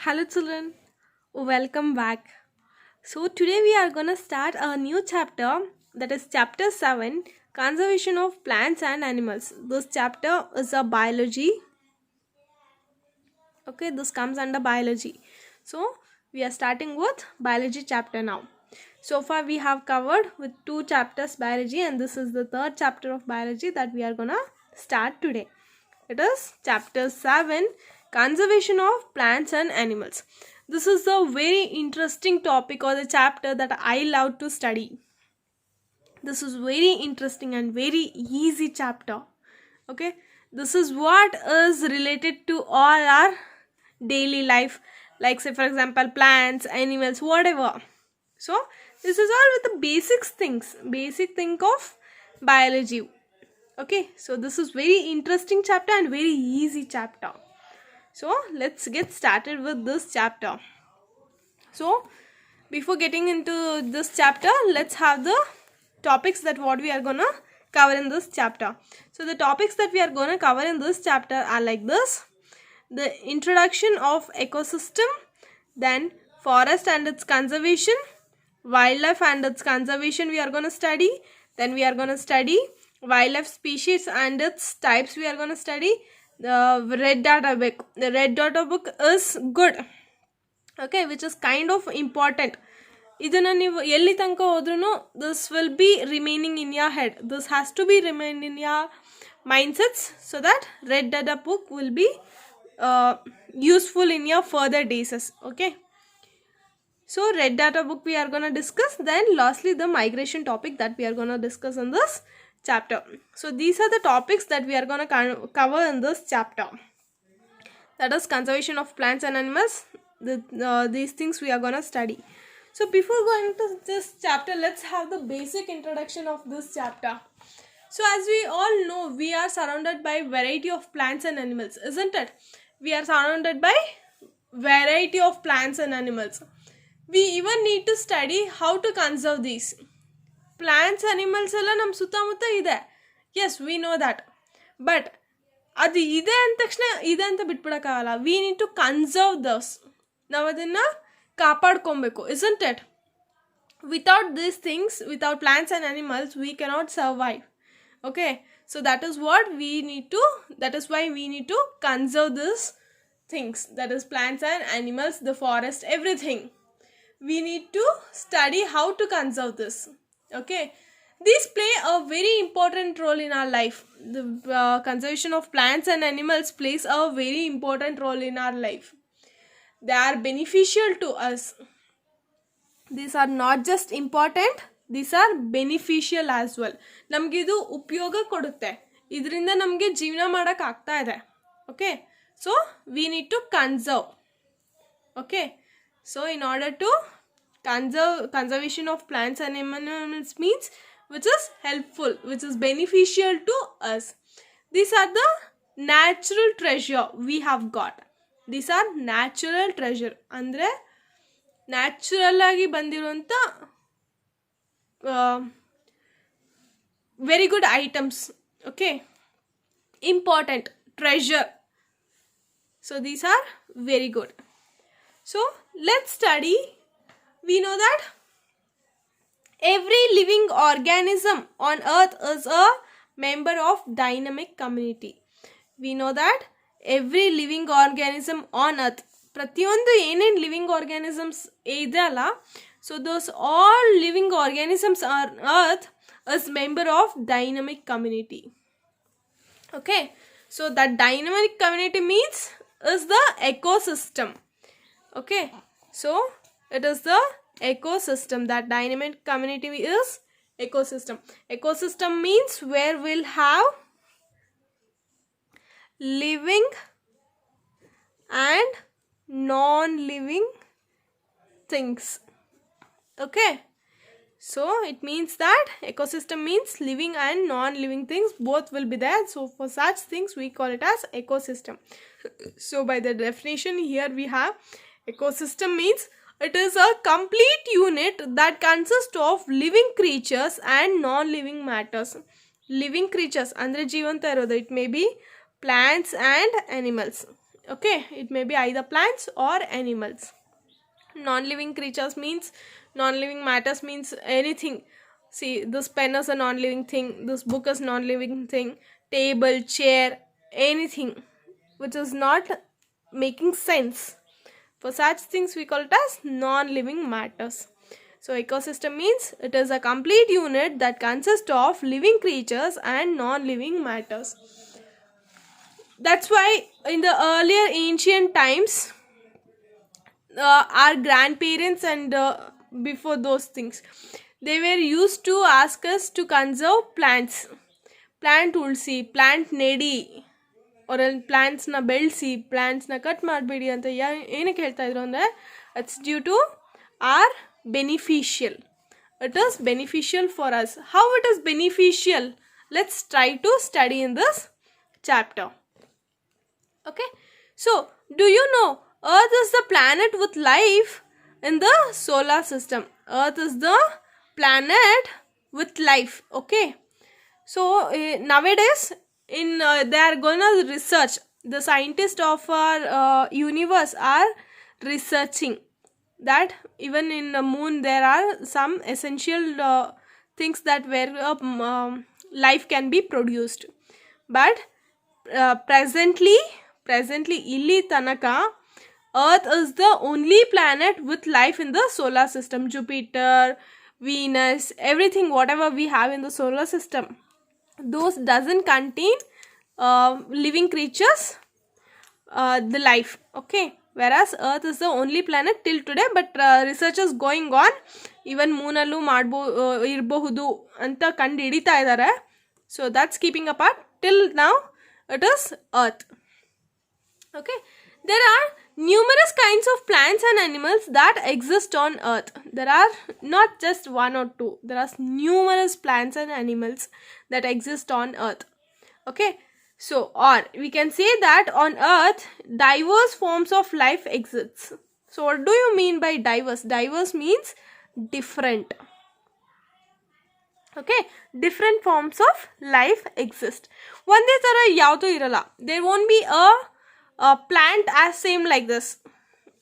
Hello, children. Welcome back. So, today we are going to start a new chapter, that is chapter 7, Conservation of Plants and Animals. This chapter is a biology. Okay, this comes under biology. So, we are starting with biology chapter now. So far, we have covered with two chapters biology, and this is the third chapter of biology that we are going to start today. It is chapter 7, Conservation of Plants and Animals. This is a very interesting topic or the chapter that I love to study. This is very interesting and very easy chapter. Okay, this is what is related to all our daily life, like say for example plants, animals, whatever. So this is all with the basic thing of biology. Okay, so this is very interesting chapter and very easy chapter. So let's get started with this chapter. So before getting into this chapter, let's have the topics that what we are gonna cover in this chapter. So the topics that we are gonna cover in this chapter are like this: the introduction of ecosystem, then forest and its conservation, wildlife and its conservation we are going to study, then we are going to study wildlife species and its types. We are going to study the red data book. The red data book is good, okay, which is kind of important. ಇದನ್ನು ನೀವು ಎಲ್ಲಿ ತನಕ ಹೋದ್ರೂ this will be remaining in your head. This has to be remain in your mindsets so that red data book will be useful in your further days. Okay, so red data book we are going to discuss, then lastly the migration topic that we are going to discuss in this chapter. So these are the topics that we are going to cover in this chapter, that is conservation of plants and animals. These things we are going to study. So before going to this chapter, let's have the basic introduction of this chapter. So as we all know, we are surrounded by variety of plants and animals, isn't it? We are surrounded by variety of plants and animals. We even need to study how to conserve these plants, animals ಎಲ್ಲ ನಮ್ಮ ಸುತ್ತಮುತ್ತ ಇದೆ. Yes, we know that. But ಅದು ಇದೆ ಅಂದ ತಕ್ಷಣ ಇದೆ ಅಂತ ಬಿಟ್ಬಿಡೋಕ್ಕಾಗಲ್ಲ. We need to conserve those. ನಾವು ಅದನ್ನು ಕಾಪಾಡ್ಕೊಬೇಕು, isn't it? Without these things, without plants and animals, we cannot survive. Okay, so that is what we need to, that is why we need to conserve these things, that is plants and animals, the forest, everything. We need to study how to conserve this. Okay, these play a very important role in our life. The conservation of plants and animals plays a very important role in our life. They are beneficial to us. These are not just important, these are beneficial as well. ನಮಗೆ ಇದು ಉಪಯೋಗ ಕೊಡುತ್ತೆ, ಇದರಿಂದ ನಮಗೆ ಜೀವನ ಮಾಡೋಕೆ ಆಗ್ತಾ ಇದೆ. Okay, so we need to conserve. Okay, so in order to conservation of plants and animals means which is helpful, which is beneficial to us. These are the natural treasure we have got. These are natural treasure, ಅಂದರೆ natural ಆಗಿ ಬಂದಿರುವಂಥ very good items. Okay, important treasure. So these are very good. So let's study. We know that every living organism on earth is a member of dynamic community. We know that every living organism on earth, ಪ್ರತಿಯೊಂದು ಏನೇನು living organisms ಇದೆ ಅಲ್ಲ, so those all living organisms are earth is member of dynamic community. Okay, so that dynamic community means is the ecosystem. Okay, so it is the ecosystem. That dynamic community is ecosystem. Ecosystem means where we'll have living and non-living things. Okay, so it means that ecosystem means living and non-living things, both will be there. So for such things we call it as ecosystem. So by the definition here we have ecosystem means it is a complete unit that consists of living creatures and non-living matters. Living creatures andre jeevanta irodu, it may be plants and animals. Okay, it may be either plants or animals. Non-living creatures means, non-living matters means anything. See, this pen is a non-living thing, this book is non-living thing, table, chair, anything which is not making sense. For such things we call it as non-living matters. So ecosystem means it is a complete unit that consists of living creatures and non-living matters. That's why in the earlier ancient times, our grandparents and before those things, they were used to ask us to conserve plants. Plant tulsi, plant nedi, or ಪ್ಲಾಂಟ್ಸ್ನ ಬೆಳೆಸಿ, ಪ್ಲಾಂಟ್ಸ್ನ cut ಮಾಡಬೇಡಿ ಅಂತ ಏನಕ್ಕೆ ಹೇಳ್ತಾ ಇದ್ರು ಅಂದರೆ, it's due to are beneficial. It is beneficial for us. How it is beneficial? Let's try to study in this chapter. Okay, so do you know Earth is the planet with life in the solar system. Earth is the planet with life. Okay, so nowadays they are gonna research, the scientists of our universe are researching that even in the moon there are some essential things that where life can be produced. But presently illi tanaka Earth is the only planet with life in the solar system. Jupiter, Venus, everything whatever we have in the solar system, those doesn't contain living creatures, the life. Okay, whereas Earth is the only planet till today, but research is going on. Even moon allu irbohudu anta ಕಂಡು ಹಿಡಿತಾ ಇದ್ದಾರೆ. So that's keeping apart. Till now it is Earth. Okay, there are numerous kinds of plants and animals that exist on Earth. There are not just one or two, there are numerous plants and animals that exist on Earth. Okay, so or we can say that on Earth diverse forms of life exists. So what do you mean by diverse? Diverse means different. Okay, different forms of life exist. ಒಂದೇ ತರ ಯಾವುದು ಇರಲ್ಲ. There won't be a plant as same like this.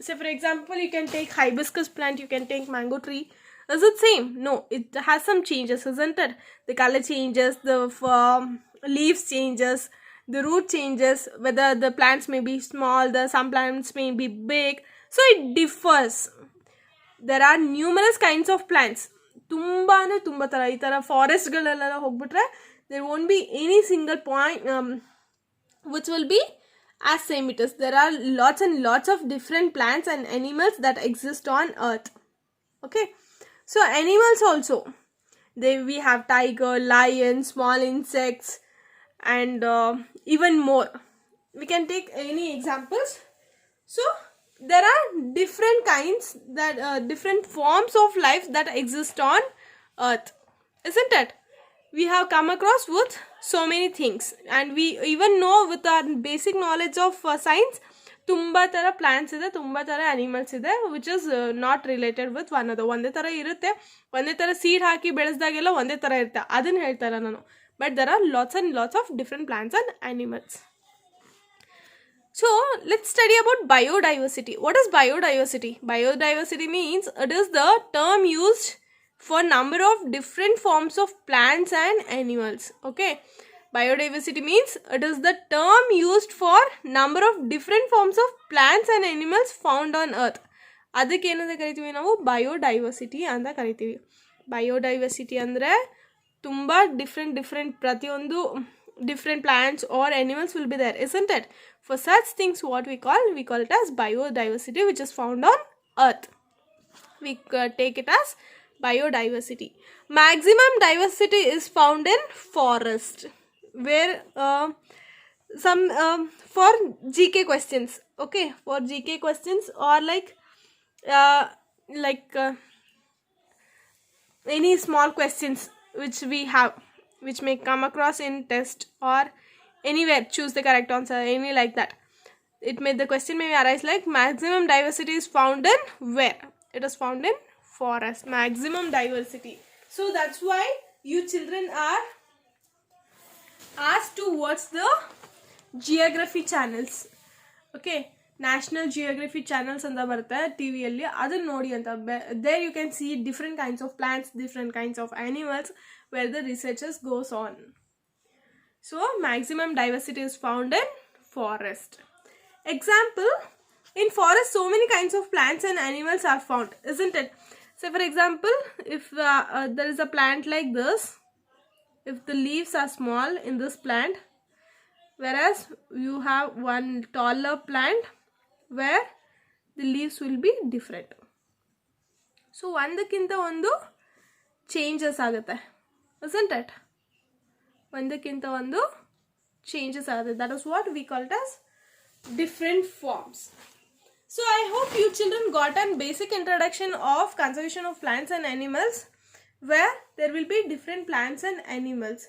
Say for example, you can take hibiscus plant, you can take mango tree. Is it same? No, it has some changes, isn't it? The color changes, the leaves changes, the root changes, whether the plants may be small, some plants may be big, so it differs. There are numerous kinds of plants. ತುಂಬಾನೇ ತುಂಬ ಥರ, ಈ ಥರ ಫಾರೆಸ್ಟ್ಗಳೆಲ್ಲ ಹೋಗ್ಬಿಟ್ರೆ there won't be any single point which will be as same it is. There are lots and lots of different plants and animals that exist on Earth. Okay, so animals also, we have tiger, lion, small insects, and even more. We can take any examples. So there are different kinds that different forms of life that exist on Earth, isn't it? We have come across with so many things, and we even know with our basic knowledge of science, ತುಂಬಾ ಥರ plants ಇದೆ, ತುಂಬಾ ಥರ animals ಇದೆ, which is not related with one other. ಒಂದೇ ಥರ ಇರುತ್ತೆ, ಒಂದೇ ಥರ ಸೀಡ್ ಹಾಕಿ ಬೆಳೆಸ್ದಾಗೆಲ್ಲ ಒಂದೇ ಥರ ಇರುತ್ತೆ, ಅದನ್ನು ಹೇಳ್ತಾ ಇಲ್ಲ ನಾನು. But there are lots and lots of different plants and animals. So let's study about biodiversity. What is biodiversity? Biodiversity means it is the term used for number of different forms of plants and animals. Okay, biodiversity means it is the term used for number of different forms of plants and animals found on Earth. ಅದಕ್ಕೆ ಏನಂತ ಕರಿತೀವಿ ನಾವು? Biodiversity ಅಂತ ಕರಿತೀವಿ. Biodiversity ಅಂದರೆ ತುಂಬ different ಪ್ರತಿಯೊಂದು different plants or animals will be there, isn't it? For such things what we call it as biodiversity, which is found on Earth. We take it as biodiversity. Maximum diversity is found in forest, where some for GK questions. Okay, for GK questions or like any small questions which we have, which may come across in test or anywhere, choose the correct answer, any like that. The question may arise like maximum diversity is found in where? It is found in forest, maximum diversity. So that's why you children are asked to watch the geography channels. Okay, national geography channels ಅಂತ ಬರುತ್ತೆ ಟಿ ವಿಯಲ್ಲಿ, ಅದನ್ನು ನೋಡಿ ಅಂತ. There you can see different kinds of plants, different kinds of animals where the researches goes on. So maximum diversity is found in forest. Example, in forest so many kinds of plants and animals are found, isn't it? So for example, if there is a plant like this, if the leaves are small in this plant, whereas you have one taller plant where the leaves will be different. So ಒಂದಕ್ಕಿಂತ ಒಂದು changes ಆಗುತ್ತೆ, isn't it? ಒಂದಕ್ಕಿಂತ ಒಂದು changes ಆಗುತ್ತೆ. That is what we call it as different forms. So I hope you children got a basic introduction of conservation of plants and animals, where there will be different plants and animals.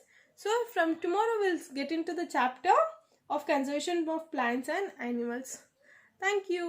So from tomorrow we'll get into the chapter of conservation of plants and animals. Thank you.